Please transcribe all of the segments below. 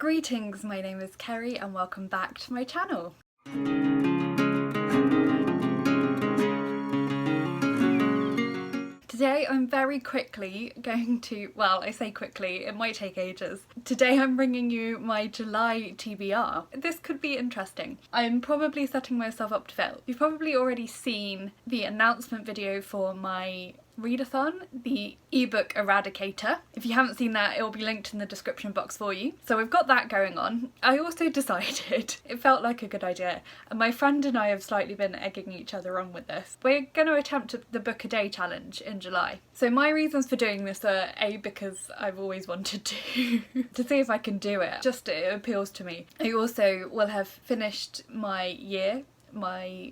Greetings, my name is Kerry and welcome back to my channel. Today I'm very quickly going to, well, I say quickly, it might take ages. Today I'm bringing you my July TBR. This could be interesting. I'm probably setting myself up to fail. You've probably already seen the announcement video for my readathon, the ebook Eradicator. If you haven't seen that, it will be linked in the description box for you. So we've got that going on. I also decided it felt like a good idea, and my friend and I have slightly been egging each other on with this. We're going to attempt the book a day challenge in July. So my reasons for doing this are A, because I've always wanted to see if I can do it. Just it appeals to me. I also will have finished my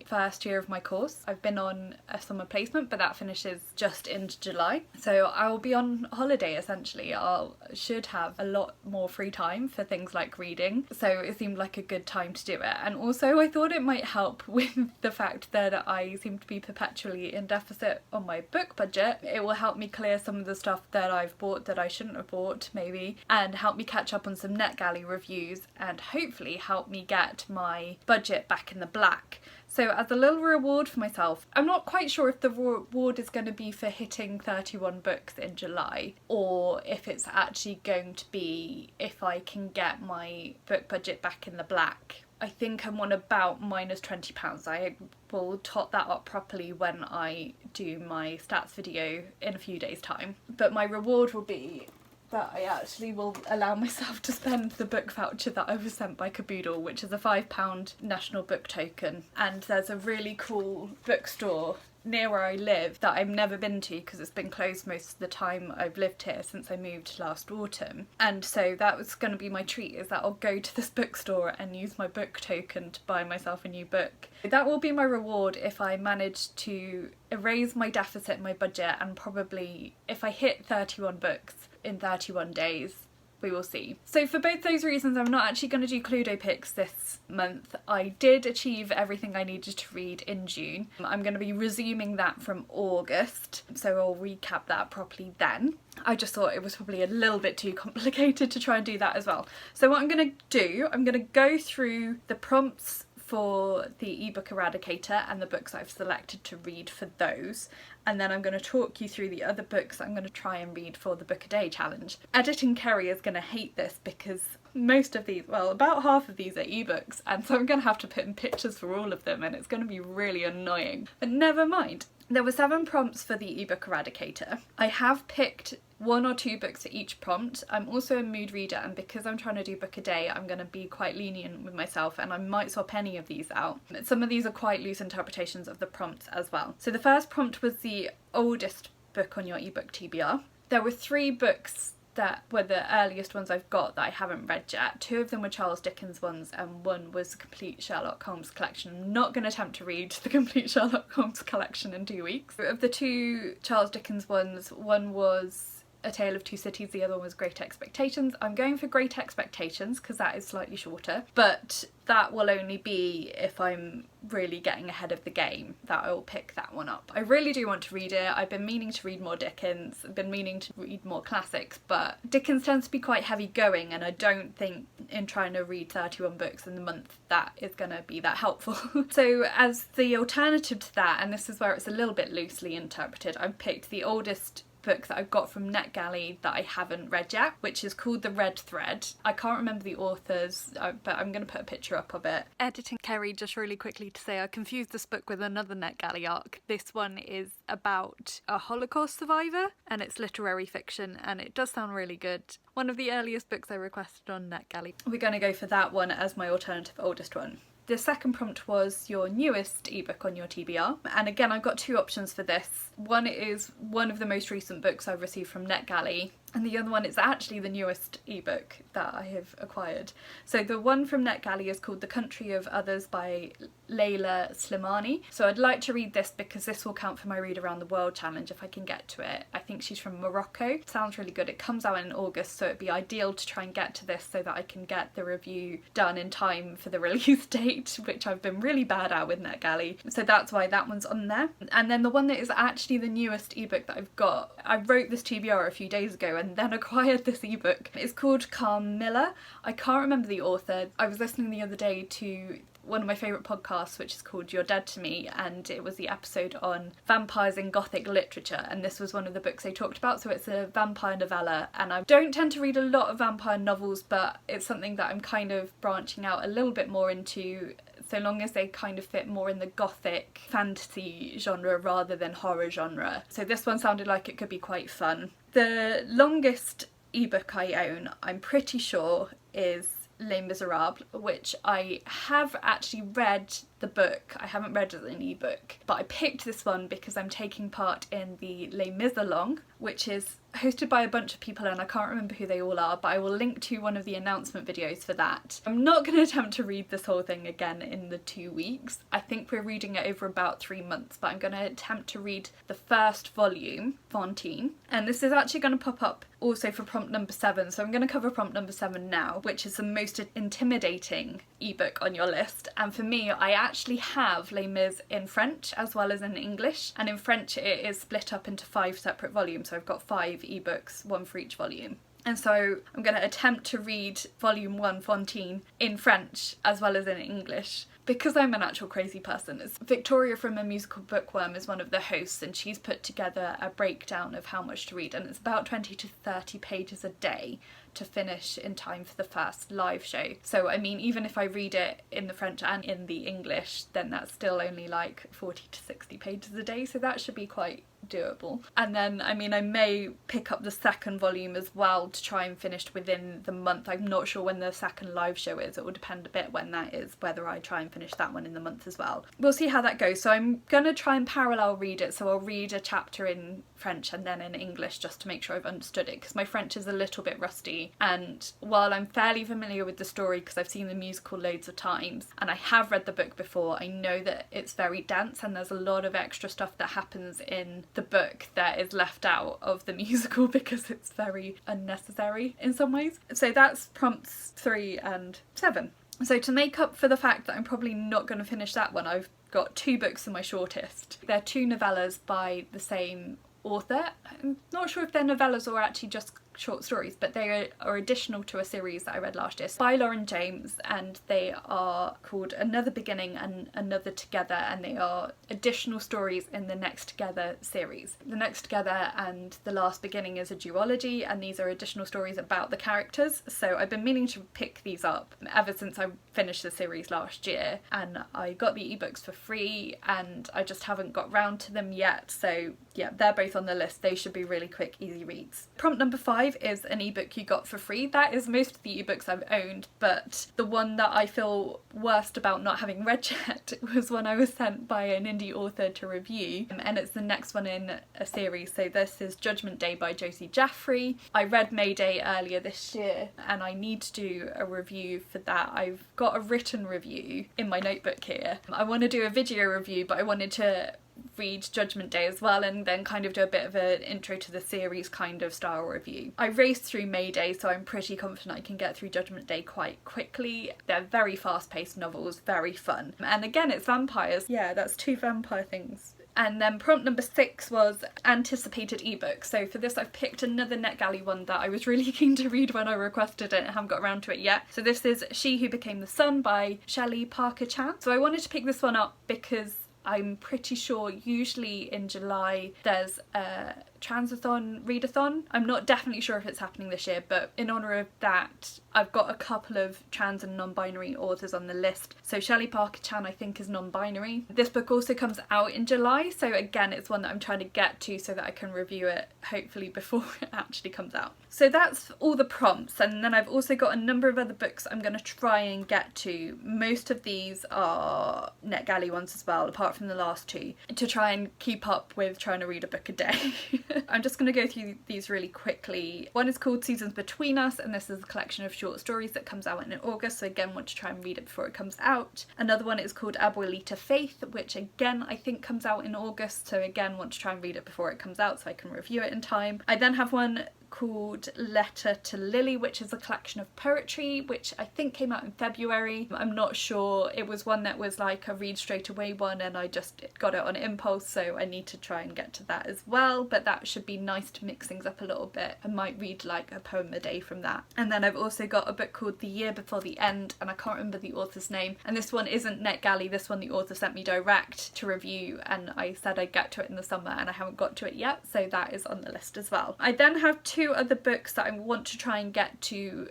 first year of my course. I've been on a summer placement, but that finishes just in July. So I will be on holiday essentially. I should have a lot more free time for things like reading. So it seemed like a good time to do it. And also I thought it might help with the fact that I seem to be perpetually in deficit on my book budget. It will help me clear some of the stuff that I've bought that I shouldn't have bought maybe, and help me catch up on some NetGalley reviews, and hopefully help me get my budget back in the black. So as a little reward for myself, I'm not quite sure if the reward is going to be for hitting 31 books in July, or if it's actually going to be if I can get my book budget back in the black. I think I'm on about -£20. I will tot that up properly when I do my stats video in a few days' time. But my reward will be that I actually will allow myself to spend the book voucher that I was sent by Caboodle, which is a £5 national book token. And there's a really cool bookstore near where I live that I've never been to because it's been closed most of the time I've lived here since I moved last autumn. And so that was going to be my treat, is that I'll go to this bookstore and use my book token to buy myself a new book. That will be my reward if I manage to erase my deficit in my budget, and probably if I hit 31 books in 31 days. We will see. So for both those reasons, I'm not actually going to do Cluedo picks this month. I did achieve everything I needed to read in June. I'm going to be resuming that from August, so I'll recap that properly then. I just thought it was probably a little bit too complicated to try and do that as well. So what I'm going to do, I'm going to go through the prompts for the ebook Eradicator and the books I've selected to read for those, and then I'm going to talk you through the other books I'm going to try and read for the book a day challenge. Editing Kerry is going to hate this because most of these, well, about half of these are ebooks, and so I'm going to have to put in pictures for all of them, and it's going to be really annoying. But never mind. There were 7 prompts for the ebook Eradicator. I have picked 1 or 2 books for each prompt. I'm also a mood reader, and because I'm trying to do book a day, I'm going to be quite lenient with myself, and I might swap any of these out. Some of these are quite loose interpretations of the prompts as well. So the first prompt was the oldest book on your ebook TBR. There were 3 books that were the earliest ones I've got that I haven't read yet. 2 of them were Charles Dickens ones, and 1 was the complete Sherlock Holmes collection. I'm not going to attempt to read the complete Sherlock Holmes collection in 2 weeks. Of the 2 Charles Dickens ones, 1 was A Tale of Two Cities, the other one was Great Expectations. I'm going for Great Expectations because that is slightly shorter, but that will only be if I'm really getting ahead of the game that I will pick that one up. I really do want to read it. I've been meaning to read more Dickens, I've been meaning to read more classics, but Dickens tends to be quite heavy going, and I don't think in trying to read 31 books in the month that is going to be that helpful. So as the alternative to that, and this is where it's a little bit loosely interpreted, I've picked the oldest book that I've got from NetGalley that I haven't read yet, which is called The Red Thread. I can't remember the authors, but I'm going to put a picture up of it. Editing Kerry, just really quickly to say I confused this book with another NetGalley arc. This one is about a Holocaust survivor, and it's literary fiction, and it does sound really good. One of the earliest books I requested on NetGalley. We're going to go for that one as my alternative oldest one. The second prompt was your newest ebook on your TBR, and again I've got 2 options for this. One is one of the most recent books I've received from NetGalley, and the other one is actually the newest ebook that I have acquired. So the one from NetGalley is called The Country of Others by Leila Slimani. So I'd like to read this because this will count for my Read Around the World challenge if I can get to it. I think she's from Morocco. Sounds really good. It comes out in August, so it'd be ideal to try and get to this so that I can get the review done in time for the release date, which I've been really bad at with NetGalley. So that's why that one's on there. And then the one that is actually the newest ebook that I've got, I wrote this TBR a few days ago and then acquired this ebook. It's called Carmilla. I can't remember the author. I was listening the other day to one of my favourite podcasts, which is called You're Dead to Me, and it was the episode on vampires in Gothic literature, and this was one of the books they talked about. So it's a vampire novella, and I don't tend to read a lot of vampire novels, but it's something that I'm kind of branching out a little bit more into, so long as they kind of fit more in the Gothic fantasy genre rather than horror genre. So this one sounded like it could be quite fun. The longest ebook I own, I'm pretty sure, is Les Miserables, which I have actually read the book. I haven't read it as an ebook, but I picked this one because I'm taking part in the Les Mis-along, which is hosted by a bunch of people and I can't remember who they all are, but I will link to one of the announcement videos for that. I'm not going to attempt to read this whole thing again in the 2 weeks. I think we're reading it over about 3 months, but I'm going to attempt to read the first volume, Fontaine, and this is actually going to pop up also for prompt number 7, so I'm going to cover prompt number 7 now, which is the most intimidating ebook on your list. And for me, I actually have Les Mis in French as well as in English, and in French it is split up into 5 separate volumes, so I've got 5 ebooks, 1 for each volume. And so I'm going to attempt to read volume 1, Fontaine, in French as well as in English, because I'm an actual crazy person. Victoria from A Musical Bookworm is one of the hosts, and she's put together a breakdown of how much to read, and it's about 20 to 30 pages a day to finish in time for the first live show. So I mean, even if I read it in the French and in the English, then that's still only like 40 to 60 pages a day, so that should be quite doable. And then I mean, I may pick up the second volume as well to try and finish within the month. I'm not sure when the second live show is. It will depend a bit when that is, whether I try and finish that one in the month as well. We'll see how that goes. So I'm gonna try and parallel read it, so I'll read a chapter in French and then in English just to make sure I've understood it, because my French is a little bit rusty, and while I'm fairly familiar with the story because I've seen the musical loads of times and I have read the book before, I know that it's very dense and there's a lot of extra stuff that happens in the book that is left out of the musical because it's very unnecessary in some ways. So that's prompts 3 and 7. So to make up for the fact that I'm probably not going to finish that one, I've got 2 books in my shortlist. They're 2 novellas by the same author. I'm not sure if they're novellas or actually just short stories, but they are additional to a series that I read last year by Lauren James, and they are called Another Beginning and Another Together, and they are additional stories in the Next Together series. The Next Together and The Last Beginning is a duology, and these are additional stories about the characters. So I've been meaning to pick these up ever since I finished the series last year, and I got the ebooks for free and I just haven't got round to them yet. So yeah, they're both on the list. They should be really quick, easy reads. Prompt number 5 is an ebook you got for free. That is most of the ebooks I've owned, but the one that I feel worst about not having read yet was one I was sent by an indie author to review, and it's the next one in a series. So this is Judgement Day by Josie Jaffrey. I read Mayday earlier this year and I need to do a review for that. I've got a written review in my notebook here. I want to do a video review, but I wanted to read Judgement Day as well and then kind of do a bit of an intro to the series kind of style review. I raced through Mayday, so I'm pretty confident I can get through Judgement Day quite quickly. They're very fast-paced novels, very fun. And again, it's vampires. Yeah, that's 2 vampire things. And then prompt number 6 was anticipated ebook. So for this I've picked another NetGalley one that I was really keen to read when I requested it and haven't got around to it yet. So this is She Who Became the Sun by Shelley Parker-Chan. So I wanted to pick this one up because I'm pretty sure usually in July there's a transathon, readathon. I'm not definitely sure if it's happening this year, but in honour of that I've got a couple of trans and non-binary authors on the list. So Shelley Parker-Chan I think is non-binary. This book also comes out in July, so again it's one that I'm trying to get to so that I can review it hopefully before it actually comes out. So that's all the prompts, and then I've also got a number of other books I'm going to try and get to. Most of these are NetGalley ones as well, apart from the last 2, to try and keep up with trying to read a book a day. I'm just going to go through these really quickly. One is called Seasons Between Us, and this is a collection of short stories that comes out in August, so again want to try and read it before it comes out. Another one is called Abuelita Faith, which again I think comes out in August, so again want to try and read it before it comes out so I can review it in time. I then have one called Letter to Lily, which is a collection of poetry, which I think came out in February. I'm not sure. It was one that was like a read straight away one, and I just got it on impulse, so I need to try and get to that as well, but that should be nice to mix things up a little bit. I might read like a poem a day from that. And then I've also got a book called The Year Before the End, and I can't remember the author's name, and this one isn't NetGalley. This one the author sent me direct to review, and I said I'd get to it in the summer, and I haven't got to it yet, so that is on the list as well. I then have two other books that I want to try and get to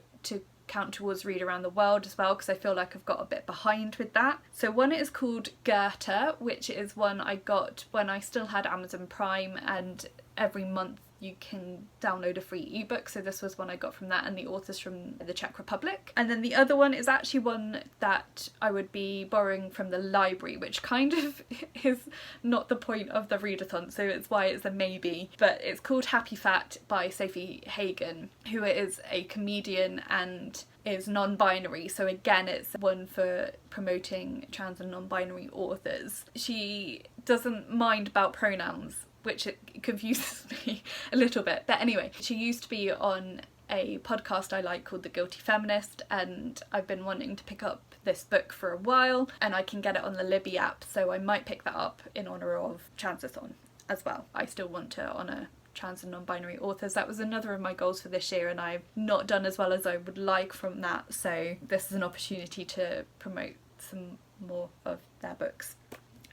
count towards Read Around the World as well, because I feel like I've got a bit behind with that. So one is called Gerta, which is one I got when I still had Amazon Prime, and every month you can download a free ebook, so this was one I got from that, and the author's from the Czech Republic. And then the other one is actually one that I would be borrowing from the library, which kind of is not the point of the readathon, so it's why it's a maybe, but it's called Happy Fat by Sofie Hagen, who is a comedian and is non-binary, so again it's one for promoting trans and non-binary authors. She doesn't mind about pronouns, which it confuses me a little bit. But anyway, she used to be on a podcast I like called The Guilty Feminist, and I've been wanting to pick up this book for a while, and I can get it on the Libby app, so I might pick that up in honour of Transathon as well. I still want to honour trans and non-binary authors. That was another of my goals for this year, and I've not done as well as I would like from that, so this is an opportunity to promote some more of their books.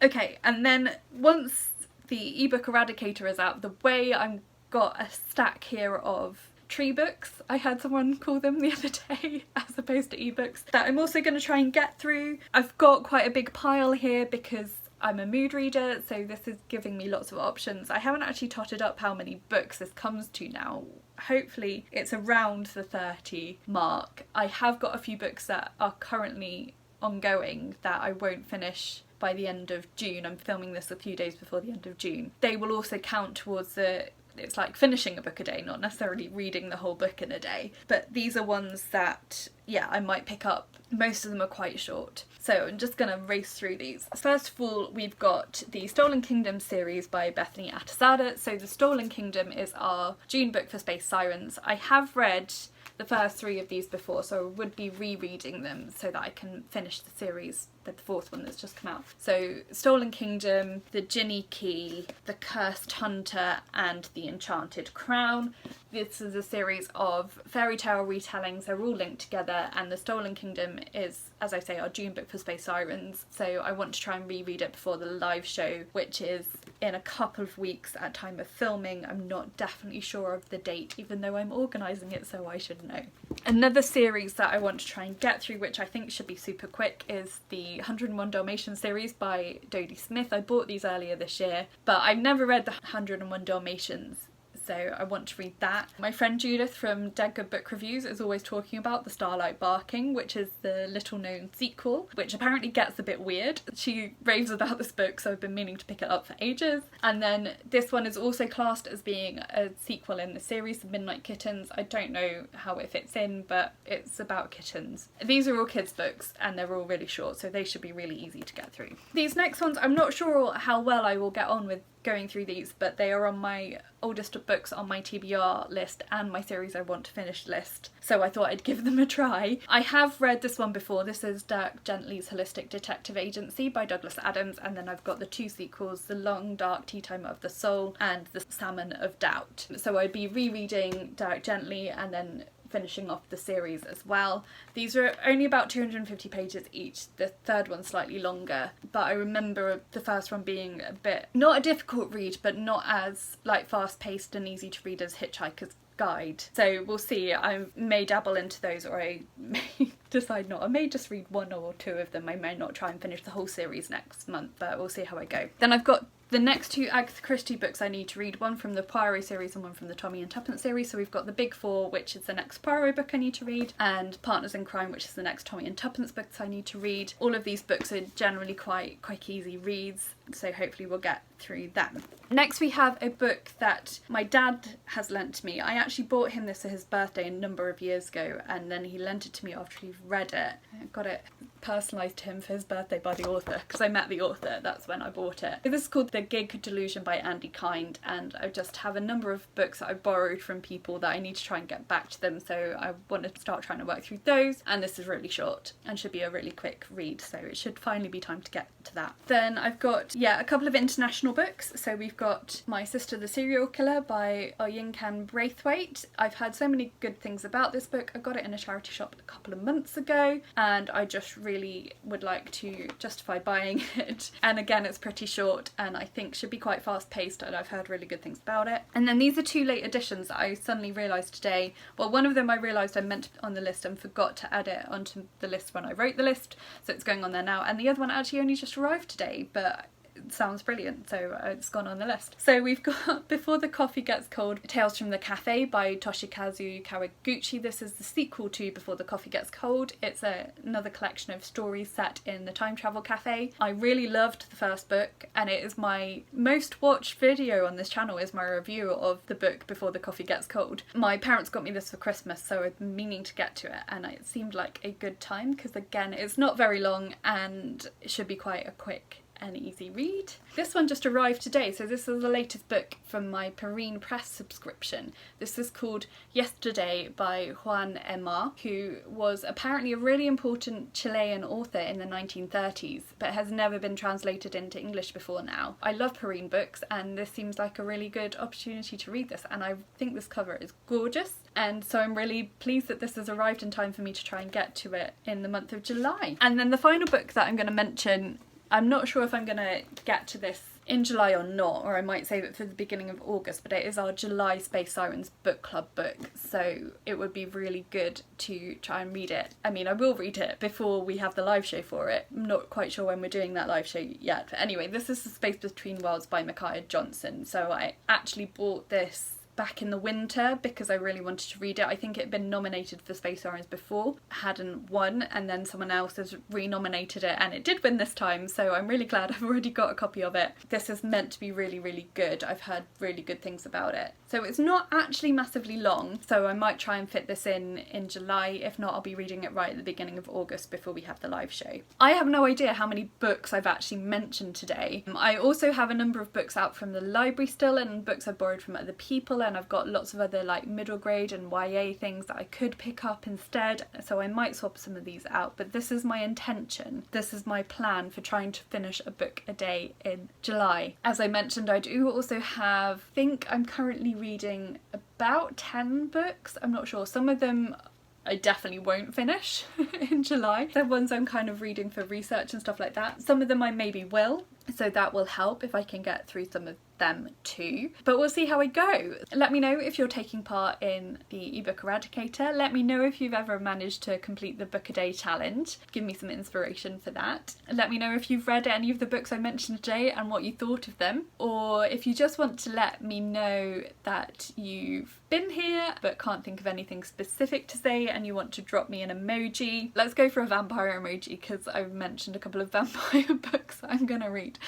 Okay, and then once the ebook Eradicator is out the way, I've got a stack here of tree books, I heard someone call them the other day, as opposed to ebooks, that I'm also going to try and get through. I've got quite a big pile here because I'm a mood reader, so this is giving me lots of options. I haven't actually totted up how many books this comes to now. Hopefully it's around the 30 mark. I have got a few books that are currently ongoing that I won't finish by the end of June. I'm filming this a few days before the end of June. They will also count towards it's like finishing a book a day, not necessarily reading the whole book in a day. But these are ones that, yeah, I might pick up. Most of them are quite short. So I'm just gonna race through these. First of all, we've got the Stolen Kingdom series by Bethany Atazadeh. So the Stolen Kingdom is our June book for Space Sirens. I have read the first three of these before, so I would be rereading them so that I can finish the series with the fourth one that's just come out. So Stolen Kingdom, the Jinni Key, the Cursed Hunter, and the Enchanted Crown. This is a series of fairy tale retellings. They're all linked together, and the Stolen Kingdom is, as I say, our June book for Space Sirens, so I want to try and reread it before the live show, which is in a couple of weeks at time of filming. I'm not definitely sure of the date, even though I'm organising it, so I should know. Another series that I want to try and get through, which I think should be super quick, is the 101 Dalmatians series by Dodie Smith. I bought these earlier this year, but I've never read the 101 Dalmatians, so I want to read that. My friend Judith from Dead Good Book Reviews is always talking about the Starlight Barking, which is the little known sequel, which apparently gets a bit weird. She raves about this book, so I've been meaning to pick it up for ages. And then this one is also classed as being a sequel in the series, The Midnight Kittens. I don't know how it fits in, but it's about kittens. These are all kids' books, and they're all really short, so they should be really easy to get through. These next ones, I'm not sure how well I will get on with going through these, but they are on my oldest of books on my TBR list and my series I want to finish list, so I thought I'd give them a try. I have read this one before. This is Dirk Gently's Holistic Detective Agency by Douglas Adams, and then I've got the two sequels, The Long Dark Tea Time of the Soul and The Salmon of Doubt. So I'd be rereading Dirk Gently and then finishing off the series as well. These are only about 250 pages each, the third one's slightly longer, but I remember the first one being a bit, not a difficult read, but not as like fast paced and easy to read as Hitchhiker's Guide. So we'll see, I may dabble into those or I may decide not. I may just read 1 or 2 of them. I may not try and finish the whole series next month, but we'll see how I go. Then I've got the next 2 Agatha Christie books I need to read, one from the Poirot series and one from the Tommy and Tuppence series. So we've got The Big Four, which is the next Poirot book I need to read, and Partners in Crime, which is the next Tommy and Tuppence books I need to read. All of these books are generally quite quick, easy reads, so hopefully we'll get through them. Next we have a book that my dad has lent to me. I actually bought him this for his birthday a number of years ago, and then he lent it to me after he'd read it. I got it personalised to him for his birthday by the author, because I met the author, that's when I bought it. This is called The Gig Delusion by Andy Kind, and I just have a number of books that I borrowed from people that I need to try and get back to them, so I want to start trying to work through those, and this is really short and should be a really quick read, so it should finally be time to get to that. Then I've got, a couple of international books. So we've got My Sister the Serial Killer by Oyinkan Braithwaite. I've heard so many good things about this book. I got it in a charity shop a couple of months ago, and I just really would like to justify buying it. And again, it's pretty short and I think should be quite fast paced, and I've heard really good things about it. And then these are 2 late editions that I suddenly realised today. Well, one of them I realised I meant to put on the list and forgot to add it onto the list when I wrote the list, so it's going on there now. And the other one actually only just arrived today, but it sounds brilliant, so it's gone on the list. So we've got Before the Coffee Gets Cold, Tales from the Cafe by Toshikazu Kawaguchi. This is the sequel to Before the Coffee Gets Cold. It's another collection of stories set in the time travel cafe. I really loved the first book, and it is my most watched video on this channel is my review of the book Before the Coffee Gets Cold. My parents got me this for Christmas, so I've been meaning to get to it, and it seemed like a good time because again, it's not very long and it should be quite a quick and easy read. This one just arrived today, so this is the latest book from my Perrine Press subscription. This is called Yesterday by Juan Emar, who was apparently a really important Chilean author in the 1930s, but has never been translated into English before now. I love Perrine books, and this seems like a really good opportunity to read this, and I think this cover is gorgeous. And so I'm really pleased that this has arrived in time for me to try and get to it in the month of July. And then the final book that I'm going to mention, I'm not sure if I'm going to get to this in July or not, or I might save it for the beginning of August, but it is our July Space Sirens book club book, so it would be really good to try and read it. I mean, I will read it before we have the live show for it. I'm not quite sure when we're doing that live show yet, but anyway, this is The Space Between Worlds by Micaiah Johnson. So I actually bought this back in the winter because I really wanted to read it. I think it had been nominated for Space Sirens before, hadn't won, and then someone else has re-nominated it and it did win this time, so I'm really glad I've already got a copy of it. This is meant to be really, really good. I've heard really good things about it. So it's not actually massively long, so I might try and fit this in July. If not, I'll be reading it right at the beginning of August before we have the live show. I have no idea how many books I've actually mentioned today. I also have a number of books out from the library still, and books I've borrowed from other people, and I've got lots of other like middle grade and YA things that I could pick up instead, so I might swap some of these out, but this is my intention. This is my plan for trying to finish a book a day in July. As I mentioned, I do also have, I think I'm currently reading about 10 books. I'm not sure. Some of them I definitely won't finish in July. The ones I'm kind of reading for research and stuff like that. Some of them I maybe will, so that will help if I can get through some of them too. But we'll see how I go. Let me know if you're taking part in the ebook Eradicator. Let me know if you've ever managed to complete the book a day challenge. Give me some inspiration for that. Let me know if you've read any of the books I mentioned today and what you thought of them. Or if you just want to let me know that you've been here but can't think of anything specific to say and you want to drop me an emoji. Let's go for a vampire emoji because I've mentioned a couple of vampire books that I'm gonna read.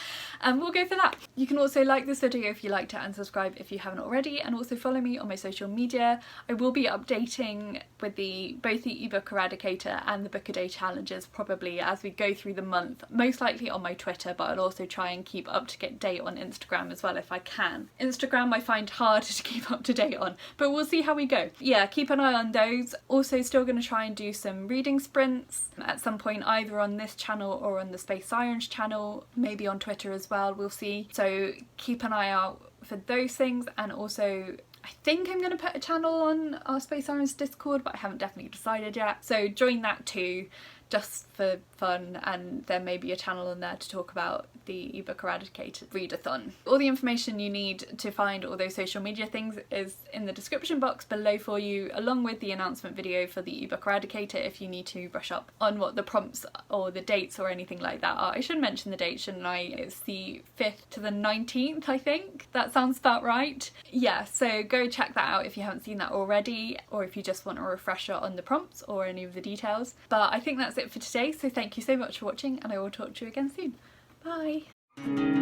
And we'll go for that. You can also like this video if you liked it and subscribe if you haven't already, and also follow me on my social media. I will be updating with both the ebook Eradicator and the book a day challenges probably as we go through the month, most likely on my Twitter, but I'll also try and keep up to date on Instagram as well if I can. Instagram I find harder to keep up to date on, but we'll see how we go. Yeah, keep an eye on those. Also still going to try and do some reading sprints at some point, either on this channel or on the Space Sirens channel, maybe on Twitter as well, we'll see. So keep an eye out for those things, and also I think I'm going to put a channel on our Space Sirens Discord, but I haven't definitely decided yet, so join that too just for fun, and there may be a channel on there to talk about the ebook Eradicator readathon. All the information you need to find all those social media things is in the description box below for you, along with the announcement video for the ebook Eradicator if you need to brush up on what the prompts or the dates or anything like that are. I should mention the date, shouldn't I? It's the 5th to the 19th, I think. That sounds about right. Yeah, so go check that out if you haven't seen that already, or if you just want a refresher on the prompts or any of the details. But I think that's it for today, so thank you so much for watching, and I will talk to you again soon. Bye!